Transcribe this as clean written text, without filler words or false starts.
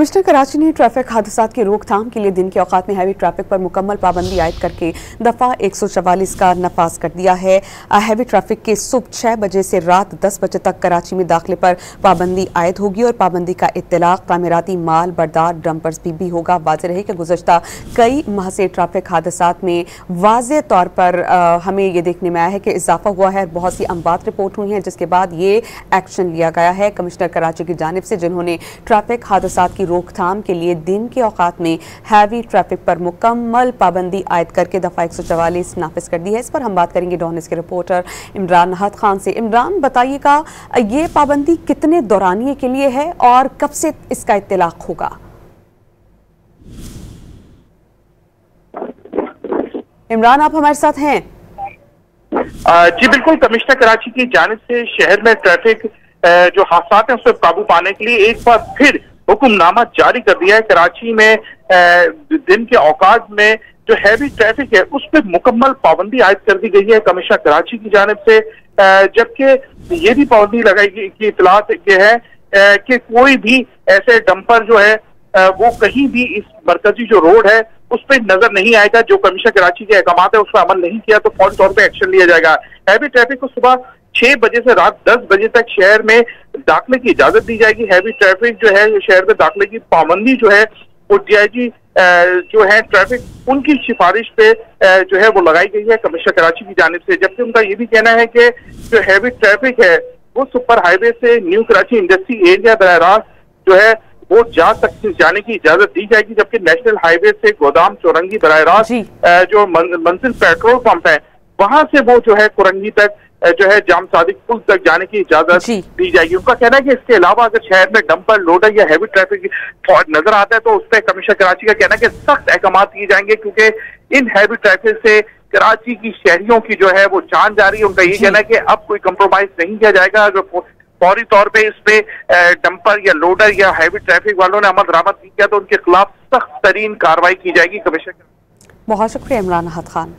Commissioner Karachi ने traffic हादसात की रोकथाम के लिए दिन के औकात में हैवी ट्रैफिक पर मुकम्मल पाबंदी आयद करके दफ़ा 144 का नफाज कर दिया है। हैवी ट्रैफिक के सुबह 6 बजे से रात 10 बजे तक कराची में दाखिले पर पाबंदी आयद होगी और पाबंदी का इत्तलाक तामीराती माल बरदार डंपर्स भी होगा। वाज़ेह रहे कि गुज़श्ता कई माह से ट्रैफिक हादसात में वाज़ेह तौर पर हमें ये देखने में आया है कि इजाफा हुआ है। बहुत सी अमवात रिपोर्ट हुई हैं जिसके बाद ये एक्शन लिया गया है कमिश्नर कराची की जानिब से, जिन्होंने ट्रैफिक हादसात की रोकथाम के लिए दिन के औकात में हैवी ट्रैफिक पर मुकम्मल पाबंदी आयद करके दफ़ा 144 नाफिज कर दी है। इस पर हम बात करेंगे डॉन न्यूज़ के रिपोर्टर इमरान नहद खान से। इमरान, बताइएगा ये पाबंदी कितने दौरानिए के लिए है और कब से इसका इत्तलाक होगा? इमरान, आप हमारे साथ हैं? जी बिल्कुल, कमिश्नर कराची की जानिब से शहर में ट्रैफिक जो हादसात हैं उस पर काबू पाने के लिए एक बार फिर हुक्मनामा जारी कर दिया है। कराची में दिन के औकात में जो हैवी ट्रैफिक है उस पर मुकम्मल पाबंदी आयद कर दी गई है कमिश्नर कराची की जानिब से, जबकि ये भी पाबंदी लगाई गई की इतलात ये है कि कोई भी ऐसे डंपर जो है वो कहीं भी इस मरकजी जो रोड है उस पर नजर नहीं आएगा। जो कमिश्नर कराची के अहकाम है उस पर अमल नहीं किया तो फौरी तौर पर एक्शन लिया जाएगा। हैवी ट्रैफिक को सुबह 6 बजे से रात 10 बजे तक शहर में दाखिले की इजाजत दी जाएगी। हैवी ट्रैफिक जो है शहर में दाखिले की पाबंदी जो है वो डीआईजी जो है ट्रैफिक उनकी सिफारिश पे जो है वो लगाई गई है कमिश्नर कराची की जानिब से। जबकि उनका ये भी कहना है कि जो हैवी ट्रैफिक है वो सुपर हाईवे से न्यू कराची इंडस्ट्री एरिया बराह रास्त जो है वो जाने की इजाजत दी जाएगी, जबकि नेशनल हाईवे से गोदाम चौरंगी बराह रास्त जो मंजिल पेट्रोल पंप है वहां से वो जो है कुरंगी तक जो है जाम सादिक पुल तक जाने की इजाजत दी जाएगी। उनका कहना है कि इसके अलावा अगर शहर में डंपर लोडर या हैवी ट्रैफिक नजर आता है तो उस पर कमिश्नर कराची का कहना है कि सख्त अहकाम किए जाएंगे, क्योंकि इन हैवी ट्रैफिक से कराची की शहरियों की जो है वो जान जा रही है। उनका ये कहना है कि अब कोई कंप्रोमाइज नहीं किया जाएगा। अगर फौरी तौर पे इस पे डंपर या लोडर या हैवी ट्रैफिक वालों ने अमल दरामद नहीं किया तो उनके खिलाफ सख्त तरीन कार्रवाई की जाएगी। कमिश्नर, बहुत शुक्रिया इमरान नहद खान।